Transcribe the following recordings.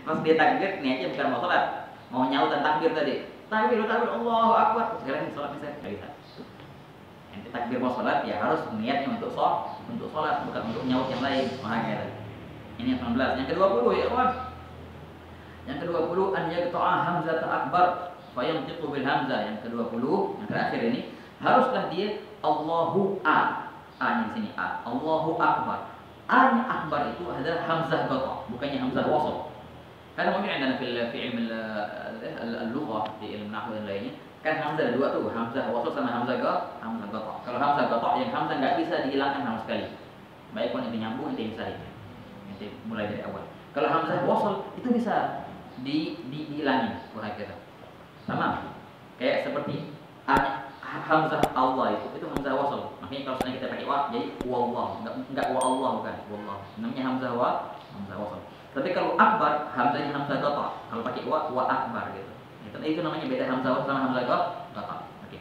Pas dia takbir, niatnya bukan mau sholat, mau nyautan takbir tadi. Takbir, takbir, Allahu Akbar. Sekarang sholat misalnya, nggak bisa. Nanti takbir mau sholat ya harus niatnya untuk sholat, bukan untuk nyaut yang lain. Makanya ini yang 19. Yang ke-20 ya kawan. Yang ke-20 an yaqta'a hamzah akbar fa yantiqu bil hamzah. Yang ke-20, yang terakhir ini haruslah dia Allahu A-nya di sini A. Allahu Akbar. A-nya akbar itu adalah hamzah qata, bukannya hamzah wasl. Karena mungkin ada di ilmu al-lughah, di ilmu nahwu dan lainnya, kan hamzah ada dua tuh, hamzah wasl sama hamzah qata. Kalau hamzah qata yang hamzah nggak bisa dihilangkan sama sekali. Baik pun itu nyambung itu misalnya. Nanti mulai dari awal. Kalau hamzah wasl itu bisa dihilangin, wahai kita. Sama. Kayak seperti hamzah Allah itu hamzah wasl. Makanya kalau seandainya kita pakai wa jadi wallah, enggak wa Allah bukan, wallah. Namanya hamzah wasl. Tapi kalau akbar hamzahnya hamzah qata. Kalau pakai wa akbar gitu. Itu namanya beda hamzah wasl sama hamzah qata. Oke.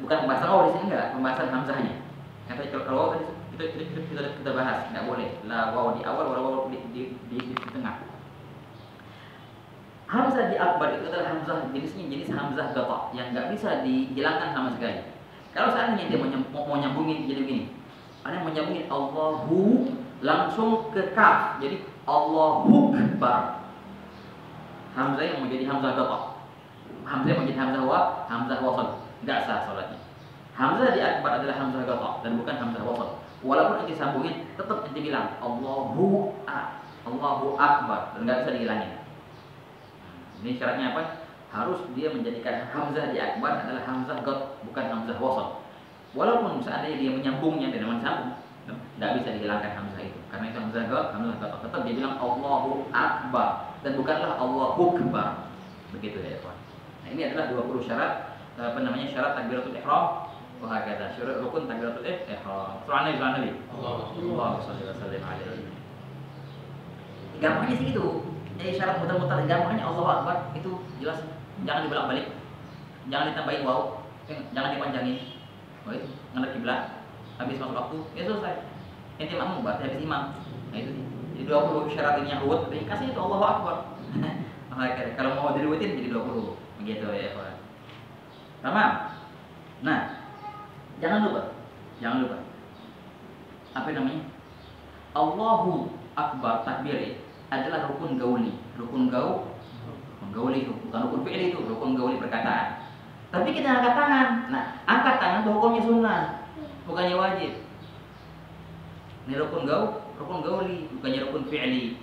Bukan pembahasan di sini enggak, pembahasan hamzahnya. Kata kalau tadi itu kita bahas, enggak boleh la waw di awal wala waw di tengah. Hamzah di akbar itu adalah hamzah jenis hamzah qata yang nggak bisa dihilangkan sama sekali. Kalau seandainya dia mau nyambungin jadi begini, ada yang mau nyambungin Allahu langsung ke kaf, jadi Allahu akbar. Hamzah yang menjadi hamzah qata, hamzah yang menjadi hamzah wasl, nggak sah salatnya. Hamzah di akbar adalah hamzah qata dan bukan hamzah wasl. Walaupun nanti sambungin, tetap nanti bilang Allahu akbar dan nggak bisa dihilangin. Ini syaratnya apa? Harus dia menjadikan hamzah di akbar adalah hamzah qat, bukan hamzah wasl. Walaupun seandainya dia menyambungnya dengan sambung, nggak bisa dihilangkan hamzah itu. Karena itu hamzah qat, tetap dia bilang Allahu akbar dan bukanlah Allahu akbar. Begitu ya, kawan. Nah, ini adalah 20 syarat syarat takbiratul ihram. Wah, kata syarat rukun takbiratul ihram. Surah Nabi. Allahu sallallahu alaihi. Gampangnya sih gitu. Syarat muter-muter gampangnya Allahu Akbar itu jelas, jangan dibolak-balik, jangan ditambahin waw, jangan dipanjangin. Oh itu ngadep kiblat, habis masuk waktu, ya selesai. Ente makmum berarti habis imam. Nah itu sih. Jadi 20 syarat ini yang ruwet, ringkasnya itu Allahu Akbar. Kalau mau diruwetin jadi 20. Begitu ya, Pak. Tamam. Nah, jangan lupa. Apa namanya? Allahu Akbar takbir adalah rukun gauli. Rukun gauli itu bukan rukun fi'li, itu rukun gauli perkataan. Tapi kita angkat tangan. Nah, angkat tangan itu hukumnya sunnah, bukannya wajib. Ini rukun gauli, bukannya rukun fi'li.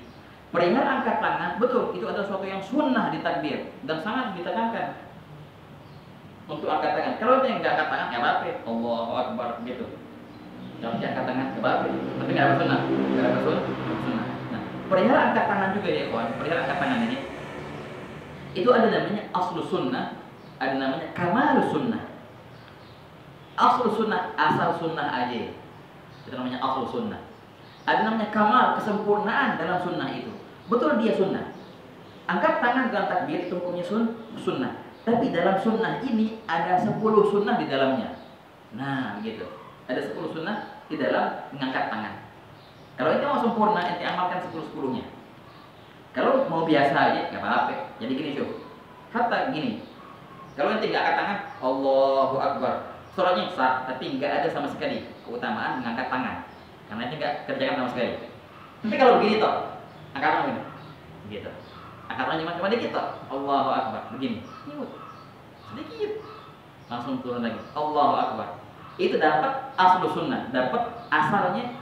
Perihal angkat tangan, betul itu adalah sesuatu yang sunnah di takbir dan sangat ditekankan untuk angkat tangan. Kalau dia nggak angkat tangan, nggak apa-apa. Allahu Akbar gitu. Kalau dia angkat tangan, nggak apa-apa. Tapi nggak ada sunnah, perihal angkat tangan juga ya kawan. Perihal angkat tangan ini itu ada namanya aslu sunnah, ada namanya kamalus sunnah. Aslu sunnah, asal sunnah aja, itu namanya aslu sunnah. Ada namanya kamal, kesempurnaan dalam sunnah itu. Betul dia sunnah. Angkat tangan dalam takbir itu hukumnya sunnah. Tapi dalam sunnah ini ada 10 sunnah di dalamnya. Nah begitu, ada 10 sunnah di dalam mengangkat tangan. Kalau itu mau sempurna, ente amalkan 10-10-nya. Kalau mau biasa aja, nggak apa-apa. Jadi gini syuh, kata gini. Kalau ente nggak angkat tangan, Allahu Akbar, sholatnya sah, tapi nggak ada sama sekali keutamaan mengangkat tangan, karena ente nggak kerjakan sama sekali. Tapi kalau begini toh, angkat tangan begini, gitu. Angkat tangan cuma dikit toh, Allahu Akbar, begini, sedikit, langsung turun lagi, Allahu Akbar. Itu dapat aslu sunnah, dapat asalnya.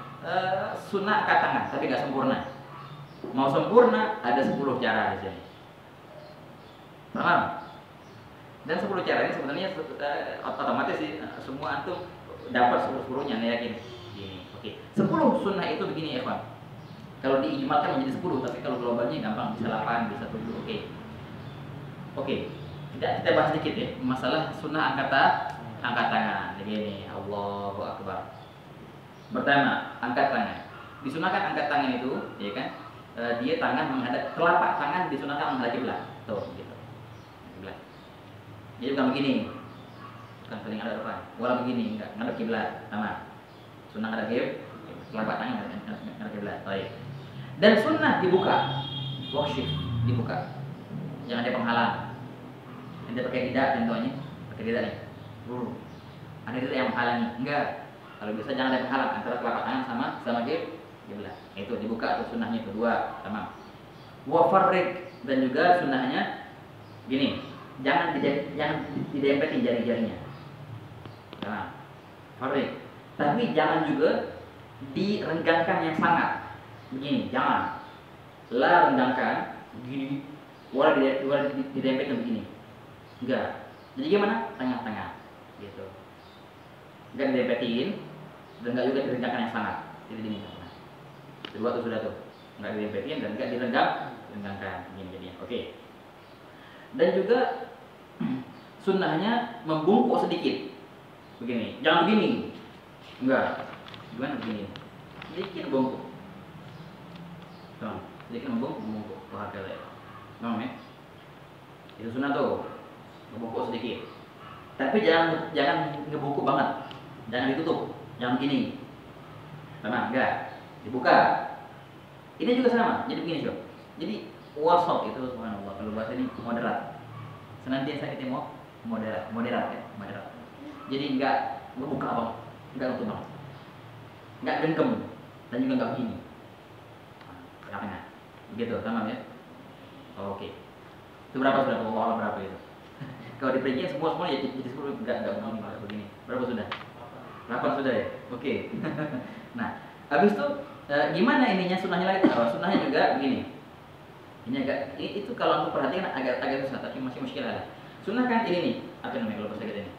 Sunnah angkat tangan, tapi nggak sempurna. Mau sempurna ada 10 cara di sini. Paham? Dan 10 cara ini sebenarnya otomatis sih semua antum dapat 10-10-nya, nih yakin. Oke. 10 sunnah itu begini ya, Pak. Kalau diijmalkan menjadi 10, tapi kalau globalnya gampang, bisa 8, bisa 7. Oke. Kita bahas sedikit ya masalah sunnah angkat tangan. Begini, Allahu Akbar. Pertama, angkat tangan. Disunahkan angkat tangan itu, ya kan? Dia tangan menghadap, telapak tangan disunahkan menghadap kiblat. Tuh, gitu. Kiblat. Jadi bukan begini. Bukan paling ada depan. Walau begini, enggak menghadap kiblat, sama. Sunnah menghadap kiblat, telapak tangan menghadap kiblat. Baik. Dan sunnah dibuka. wakshif, dibuka. Jangan ada penghalang. Anda pakai lidah contohnya, pakai lidah nih. Ada lidah yang menghalangi. Enggak. Kalau bisa jangan ada penghalang antara telapak tangan sama kiblat. Itu dibuka atau sunnahnya kedua, tamam. Wa farriq, dan juga sunnahnya gini, jangan didempetin jari-jarinya. Nah, farriq. Tapi jangan juga direnggangkan yang sangat. Begini, jangan. La renggangkan begini, wala didempetin begini. Enggak. Jadi gimana? Tengah-tengah. Gitu. Enggak didempetin dan enggak juga direnggangkan yang sangat. Jadi ini tengah. Kedua tuh sudah tuh. Enggak didempetin dan enggak direnggangkan. Begini jadinya. Oke. Dan juga sunnahnya membungkuk sedikit. Begini. Jangan begini. Enggak. Gimana begini? Sedikit bungkuk. Tuh, sedikit membungkuk. Wah, kayak paham ya? Itu sunnah tuh. Ngebungkuk sedikit. Tapi jangan ngebungkuk banget. Jangan ditutup. Jangan begini. Sama, enggak. Dibuka. Ini juga sama. Jadi begini, Syok. Jadi wasat itu subhanallah. Kalau bahasa ini moderat. Senantiasa kita mau moderat ya, moderat. Jadi enggak ngebuka banget, enggak nutup banget. Enggak dengkem dan juga enggak begini. Tengah-tengah. Begitu, tamam ya? Oke. Itu berapa sudah? Allah berapa itu? Kalau diperinci semua ya jadi 10 enggak begini. Berapa sudah? 8 sudah ya? Oke. Nah, habis itu gimana ininya sunnahnya lagi? Sunnahnya juga begini. Ini itu kalau aku perhatikan agak susah tapi masih muskil ada. Sunnah kan ini nih, apa namanya kalau bahasa kita ini?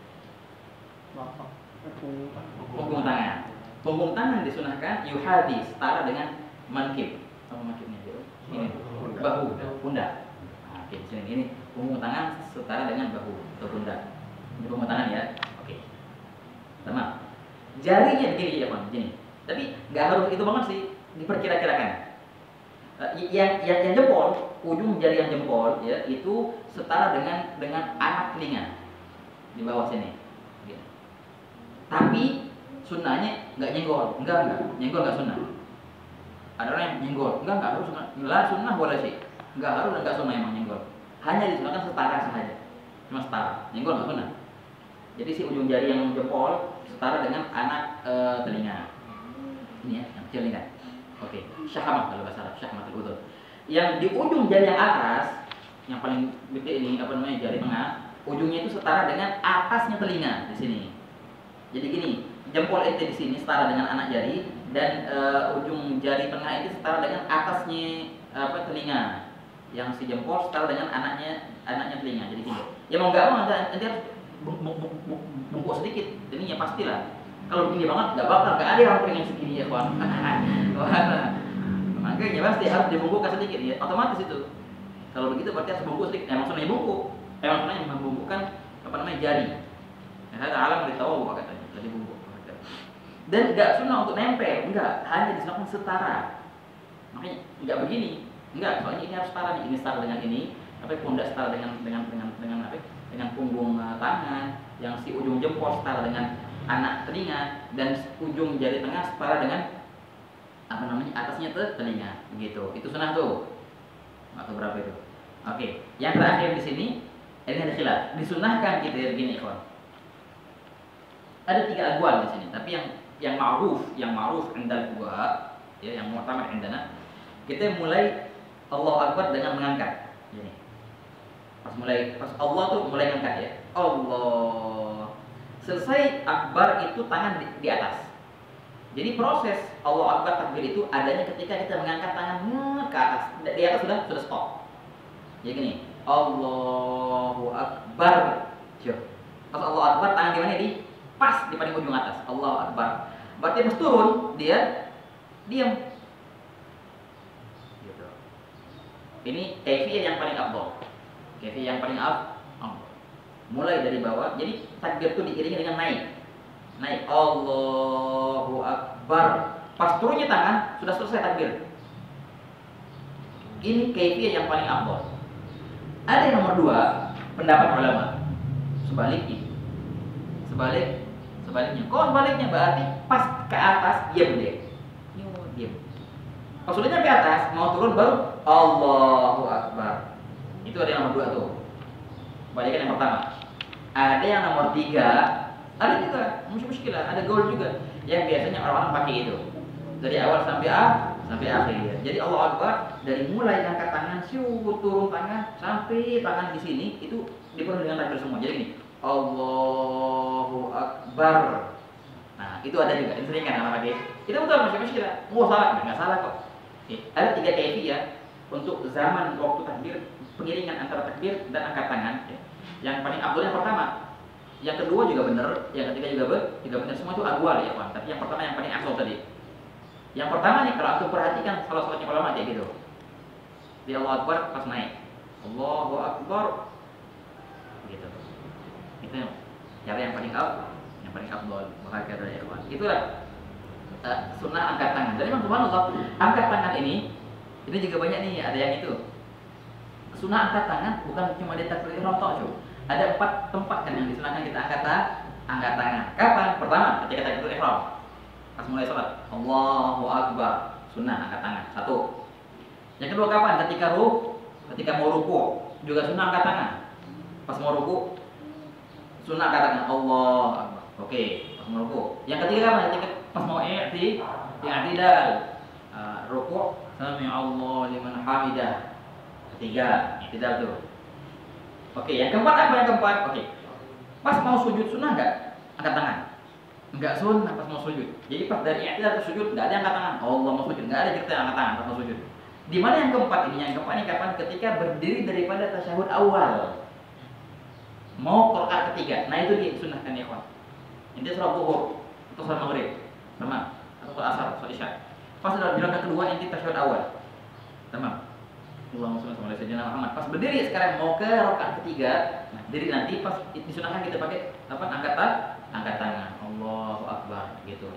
Punggung tangan. Punggung tangan disunahkan yuhadi setara dengan mankib. Apa mankibnya itu? Ini bahu, pundak. Nah, oke, sini ini punggung tangan setara dengan bahu atau pundak. Ini punggung tangan ya. Oke. Sama. Jarinya begini ya, Bang, begini. Tapi nggak harus itu banget sih, diperkira-kirakan. Yang jempol, ujung jari yang jempol ya itu setara dengan anak telinga di bawah sini. Gitu. Tapi sunnahnya nggak nyenggol, enggak nyenggol nggak sunnah. Ada orang yang nyenggol, enggak harus sunnah boleh sih, enggak sunnah emang nyenggol. Hanya disunahkan setara saja, cuma setara, nyenggol nggak sunnah. Jadi si ujung jari yang jempol setara dengan anak telinga. Ini ya, yang kecil ini kan. Oke, syahmah kalau bahasa Arab, syahmatul udhun. Yang di ujung jari yang atas, yang paling gede ini apa namanya jari tengah, ujungnya itu setara dengan atasnya telinga di sini. Jadi gini, jempol ente di sini setara dengan anak jari dan ujung jari tengah itu setara dengan atasnya telinga. Yang si jempol setara dengan anaknya telinga. Jadi gini. Ya mau nggak mau nanti harus bungkuk sedikit. Ini ya pastilah. Kalau begini banget nggak ada yang pengen segini ya kawan. Makanya pasti harus dibungkukkan sedikit ya, otomatis itu. Kalau begitu berarti harus bungkuk sedikit. Maksudnya bungkuk. Maksudnya membungkukkan jari. Nah, alam beritahu katanya tadi bungkuk. Dan nggak sunnah untuk nempel, enggak, hanya disunahkan setara. Makanya nggak begini, enggak. Soalnya ini harus setara nih, ini setara dengan ini, tapi pundak setara dengan apa? Dengan punggung tangan, yang si ujung jempol setara dengan anak telinga dan ujung jari tengah setara dengan atasnya telinga, begitu. Itu sunnah tuh. Atau berapa itu? Oke. Yang terakhir di sini ini ada khilaf. Disunahkan gitu ya begini, ikhwan. Ada 3 aqwal di sini, tapi yang ma'ruf indal fuqaha, ya, yang mu'tamad indana, kita mulai Allahu Akbar dengan mengangkat. Gini. Pas Allah tuh mulai mengangkat ya. Allah. Selesai akbar itu tangan di atas. Jadi proses Allah Akbar takbir itu adanya ketika kita mengangkat tangan ke atas. Di atas sudah stop. Jadi gini, Allahu Akbar. Pas Allah Akbar tangan di mana pas di paling ujung atas. Allahu Akbar. Berarti pas turun dia diam. Gitu. Ini kaifiyah yang paling afdal. Kaifiyah yang paling afdal. Mulai dari bawah, jadi takbir itu diiringi dengan naik Allahu Akbar. Pas turunnya tangan sudah selesai takbir. Ini kaifiyah yang paling afdal. Ada yang nomor 2, pendapat ulama sebaliknya. Kalau sebaliknya berarti pas ke atas diam deh. Diam. Pas sudah nyampe atas mau turun baru Allahu Akbar. Itu ada yang nomor 2 tuh. Bacakan yang pertama. Ada yang nomor 3, ada juga muskilah, ada gaul juga. Yang biasanya orang-orang pakai itu. Dari awal sampai akhir. Jadi Allah Akbar dari mulai angkat tangan, turun tangan sampai tangan di sini itu dipenuhi dengan takbir semua. Jadi gini, Allahu Akbar. Nah, itu ada juga. Ini sering kan orang pakai. Itu betul muskilah. Salah, enggak salah kok. Ada 3 kaifiyah untuk zaman waktu takbir, pengiringan antara takbir dan angkat tangan. Yang paling afdal yang pertama. Yang kedua juga benar, yang ketiga juga benar, semua itu agwal ya kawan. Tapi yang pertama yang paling afdal tadi. Yang pertama nih kalau aku perhatikan salah-salah ulama kayak gitu. Di Allahu Akbar pas naik. Allahu Akbar. Gitu. Itu cara yang paling afdal bahagia dari ikhwan. Itulah sunnah angkat tangan. Dan memang subhanallah, angkat tangan ini juga banyak nih, ada yang itu. Sunnah angkat tangan bukan cuma di takbiratul ihram tok, ada 4 tempat kan yang disunahkan kita angkat tangan. Kapan? Pertama, ketika takbiratul ihram. Pas mulai salat, Allahu Akbar, sunnah angkat tangan. 1. Yang kedua kapan? Ketika mau ruku, juga sunnah angkat tangan. Pas mau ruku, sunnah angkat tangan. Allahu Akbar. Oke, pas mau ruku. Yang ketiga kapan? Ketika pas mau i'tidal. Ruku, sami Allah liman hamidah. Ketiga, i'tidal tuh. Oke, yang keempat apa yang keempat? Oke. Pas mau sujud sunnah enggak? Angkat tangan. Enggak sunnah pas mau sujud. Jadi pas dari i'tidal ke sujud enggak ada angkat tangan. Allah mau sujud enggak ada cerita angkat tangan pas mau sujud. Di mana yang keempat ini? Yang keempat ini kapan? Ketika berdiri daripada tasyahud awal. Mau ke rakaat ketiga. Nah, itu disunnahkan ya, kawan. Ini salat zuhur atau salat maghrib. Tamam. Atau salat asar, salat isya. Pas sudah di rakaat kedua inti tasyahud awal. Tamam. Allahumma shalli ala sayyidina Muhammad. Pas berdiri sekarang mau ke rakaat ketiga, nah, diri nanti pas disunahkan kita pakai apa? Angkat tangan. Allahu Akbar gitu.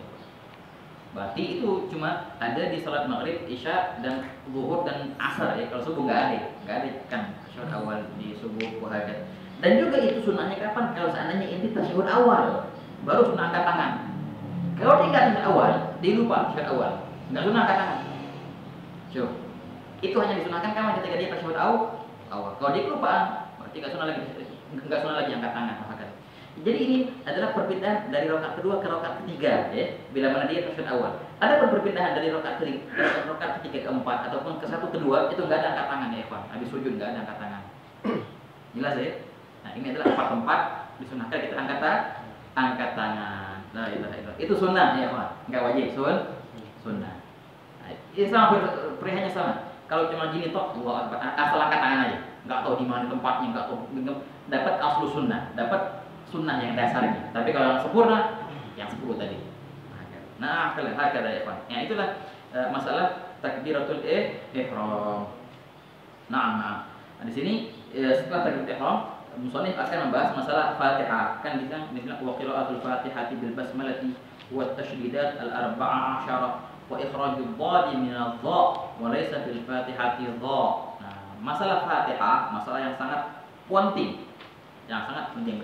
Berarti itu cuma ada di salat maghrib, isya dan zuhur dan asar ya. Kalau subuh enggak ada kan tasyahud awal di subuh hajat. Dan juga itu sunnahnya kapan? Kalau seandainya inti tasyahud awal, baru sunnah angkat tangan. Kalau tinggal tasyahud awal, dilupa tasyahud awal, enggak sunnah angkat tangan. Coba. Itu hanya disunahkan kapan? Ketika dia tasyahud awal. Kalau dia kelupaan, berarti enggak sunnah lagi angkat tangan. Jadi ini adalah perpindahan dari rakaat kedua ke rakaat ketiga, ya. Bila mana dia tasyahud awal. Ada perpindahan dari rakaat ketiga ke empat ataupun ke 1 ke 2 itu enggak ada angkat tangan ya, ikhwan. Habis sujud enggak ada angkat tangan. Jelas ya? Nah, ini adalah 4 tempat disunahkan kita angkat tangan. La ilaha illallah. Itu sunnah ya, ikhwan. Enggak wajib, sunnah. Nah, ini sama perihannya sama. Kalau cuma gini toh, asal angkat tangan aja. Enggak tahu di mana tempatnya, enggak tahu, dapat aslu sunnah, dapat sunnah yang dasarnya. Tapi kalau yang sempurna, yang 10 tadi. Nah, kalau hakada ya, Pak. Ya itulah masalah takbiratul ihram. Nah, di sini setelah takbiratul ihram, musannif akan membahas masalah Fatihah. Kan bisa wa qiraatul Fatihati bil basmalati wa tashdidat al-arba'ah asyara wa ikhrajul dhad min adh-dha wa laysa fil Fatihati dha. Nah, masalah Fatihah, masalah yang sangat penting. Yang sangat penting.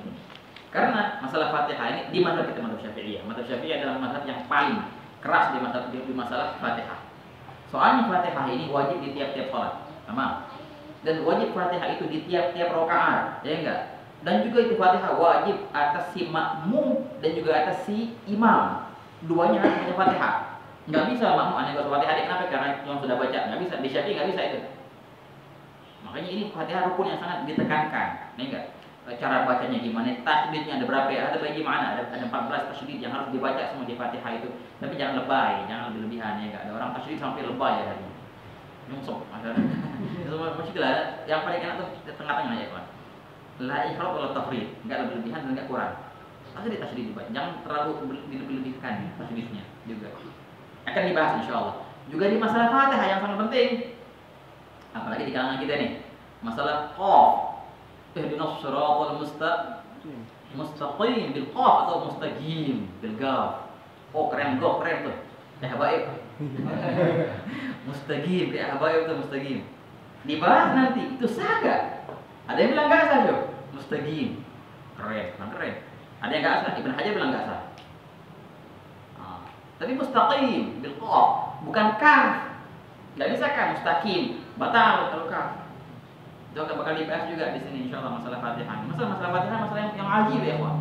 Karena masalah Fatihah ini di mazhab kita, mazhab Syafi'iyah. Mazhab Syafi'iyah adalah mazhab yang paling keras di masalah Fatihah. Soalnya Fatihah ini wajib di tiap-tiap salat. Sama. Dan wajib Fatihah itu di tiap-tiap rakaat, ya enggak? Dan juga itu Fatihah wajib atas si makmum dan juga atas si imam. Duanya harus punya Fatihah. Enggak bisa makmum aneh enggak Fatihah. Kenapa? Karena yang sudah baca. Enggak bisa. Di Syafi'i enggak bisa itu. Makanya ini Fatihah rukun yang sangat ditekankan. Ya enggak? Cara bacanya gimana, tasydidnya ada berapa ya, ada bagaimana, ada 14 tasydid yang harus dibaca semua di Fatihah itu. Tapi jangan lebay, jangan lebih-lebihan ya, enggak ada orang tasydid sampai lebay ya hari ini. Nyungsok ada. Semua masjidlah yang paling enak tuh tengah-tengah ya, kawan. La ifrat wala tafrid, enggak lebih-lebihan dan enggak kurang. Pasti di tasydid dibaca, jangan terlalu dilebih-lebihkan tasydidnya juga. Akan dibahas insyaallah. Juga di masalah Fatihah yang sangat penting. Apalagi di kalangan kita nih, masalah qaf. Ihdinas siratal mustaqim bil qaf atau mustaqim bil qaf. Oh keren tuh. Habaib. Mustaqim kayak habaib tuh mustaqim. Dibahas nanti itu sah gak? Ada yang bilang gak sah tuh. Mustaqim. Keren. Ada yang gak sah, Ibn Hajar bilang gak sah. Tapi mustaqim bil qaf, bukan kaf. Gak bisa kan mustaqim. batal kalau kaf. Itu akan bakal dibahas juga di sini insyaallah masalah Fatihah. Masalah Fatihah masalah yang ajib ya, ikhwan.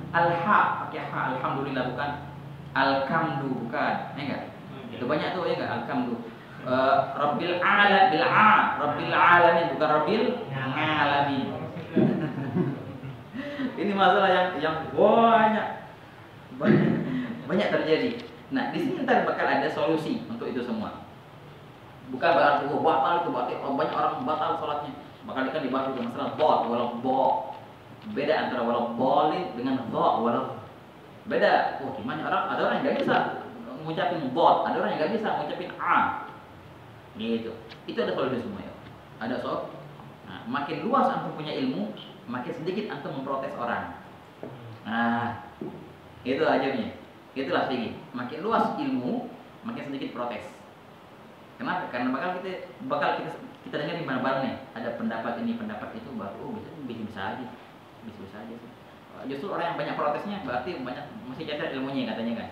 Al-ha pakai ha, alhamdulillah bukan al-kamdu, bukan. Ya enggak? Itu banyak tuh ya enggak, al-kamdu. Rabbil alam bil a, Rabbil alamin bukan Rabbil alamin. Ini masalah yang banyak terjadi. Nah, di sini ntar bakal ada solusi untuk itu semua. Bukan berarti batal itu berarti banyak orang batal sholatnya. Bakal kan dibahas juga masalah dot walau bo. Beda antara walau boleh dengan dot walau. Beda. Oh, gimana ada orang yang nggak bisa ngucapin dot, ada orang yang nggak bisa ngucapin a. Gitu. Itu ada solusi semua ya. Ada soal. Nah, makin luas antum punya ilmu, makin sedikit antum memprotes orang. Nah, itu ajabnya. Itulah fikih. Makin luas ilmu, makin sedikit protes. Kenapa? Karena bakal kita dengar di mana bareng nih. Ada pendapat ini, pendapat itu, baru bisa aja. Bisa aja sih. Justru orang yang banyak protesnya berarti masih cacat ilmunya katanya kan.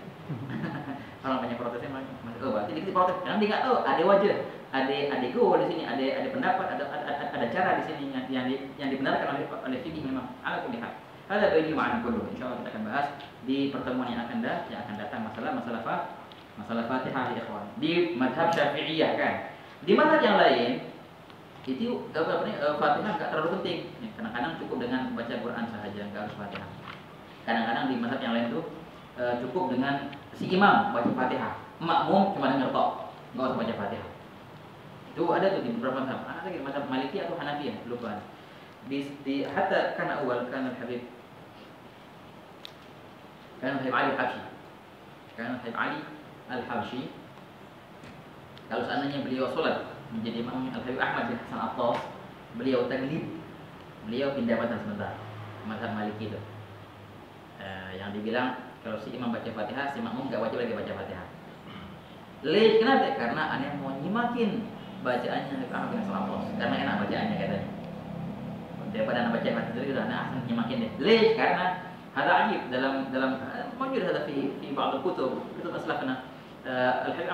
Orang banyak protesnya masih berarti dikit protes. Karena dia nggak tahu, ada wajah, adikku di sini, ada pendapat, ada cara di sini yang dibenarkan oleh fikih memang. Ala kulli hal. Ada ini ma'an kullu. Insyaallah kita akan bahas di pertemuan yang akan datang masalah Fatihah ya ikhwan. Di mazhab Syafi'iyah kan. Di mazhab yang lain itu Fatihah enggak terlalu penting. Kadang-kadang cukup dengan baca Quran saja, enggak harus Fatihah. Kadang-kadang di mazhab yang lain tuh cukup dengan si imam baca Fatihah. Makmum cuma dengar tok, enggak usah baca Fatihah. Itu ada tuh di beberapa mazhab. Ada lagi mazhab Maliki atau Hanafiyah, lupa. Di hatta kana awal kana Habib Ali Al-Habsyi. Habib Ali Al-Habsyi, kalau seandainya beliau sholat menjadi imam Al-Habib Ahmad bin Hasan Attas, beliau taglid, beliau pindah mazhab sebentar, mazhab Maliki itu. Yang dibilang kalau si imam baca Fatihah, si makmum enggak wajib lagi baca Fatihah. Kenapa? Karena aneh mau nyimakin bacaannya Habib Ahmad bin Hasan Attas, karena enak bacaannya katanya. Daripada anak baca Fatihah sendiri udah anak asal nyimakin deh. Karena hada ajib dalam mujud hada fi ba'd al-kutub aslafna. Al-Habib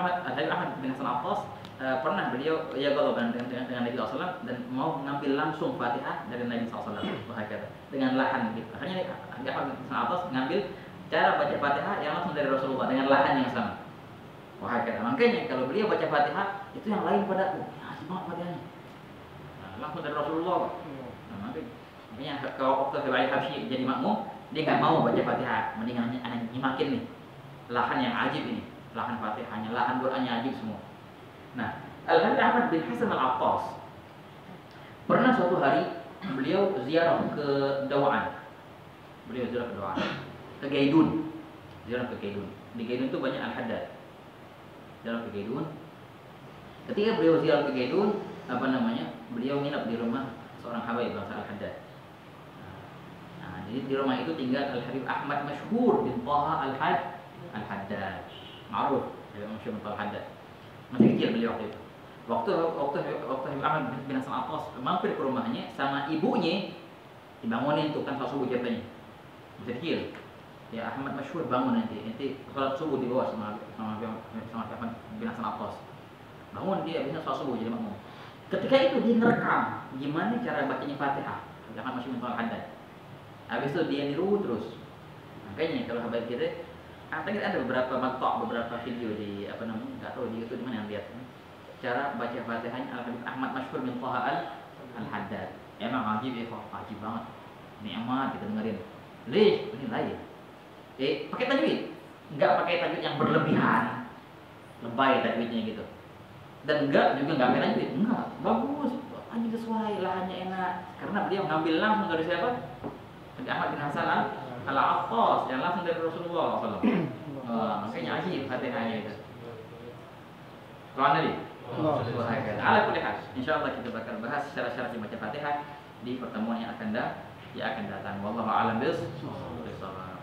Ahmad bin Hasan Attas pernah beliau ghadaban dengan Nabi SAW dan mau mengambil langsung Fatihah dari Nabi SAW dengan lahan gitu. Akhirnya Habib Ahmad bin Hasan Attas mengambil cara baca Fatihah yang langsung dari Rasulullah dengan lahan yang sama. Makanya kalau beliau baca Fatihah itu yang lain pada asik banget Fatihahnya. Langsung dari Rasulullah. Makanya kalau waktu Habib Ali Habsyi jadi makmum, dia nggak mau baca Fatihah, mendingan nyimakin nih lahan yang ajib ini. Lahan Fatihahnya, lahan Qur'annya ajib semua. Nah, Al-Habib Ahmad bin Hasan Al-Attas pernah suatu hari beliau ziarah ke Dawaan. Ke Gaidun. Ziarah ke Gaidun. Di Gaidun itu banyak Al-Haddad. Ziarah ke Gaidun. Ketika beliau ziarah ke Gaidun, beliau nginap di rumah seorang habaib bangsa Al-Haddad. Nah, jadi di rumah itu tinggal Al-Habib Ahmad Masyhur bin Taha Al-Haddad. Ma'ruf, Masyhur bin Taha Al-Haddad. Masih kecil beliau waktu itu. Waktu Habib Ahmad bin Hasan Attas mampir ke rumahnya sama ibunya, dibangunin tuh kan salat subuh ceritanya. Masih kecil. Ya Ahmad Masyhur bangun nanti salat subuh di bawah sama Ahmad bin Hasan Attas. Bangun dia bisa salat subuh jadi makmum. Ketika itu dia ngerekam gimana cara bacanya Fatihah. Jangan masih mental Haddad. Habis itu dia niru terus. Makanya kalau habaib kita, tadi ada beberapa video di nggak tahu di YouTube di mana yang lihat. Cara baca Fatihahnya Al-Habib Ahmad Masyhur bin Taha Al-Haddad. Emang ajib ya, ajib banget. Nikmat kita dengerin. Ini lain. Pakai tajwid. Enggak pakai tajwid yang berlebihan. Lebay tajwidnya gitu. Dan enggak pakai tajwid. Enggak, bagus. Hanya sesuai, lahannya enak. Karena beliau ngambil langsung dari siapa? Dari Ahmad bin Hasan Al-Attas yang langsung dari Rasulullah SAW. Makanya ajib Fatihahnya itu. Tuhan Nabi. Ala kulli hal. Insyaallah kita bakal bahas syarat-syarat membaca Fatihah di pertemuan yang akan datang. Wallahu a'lam bishawab.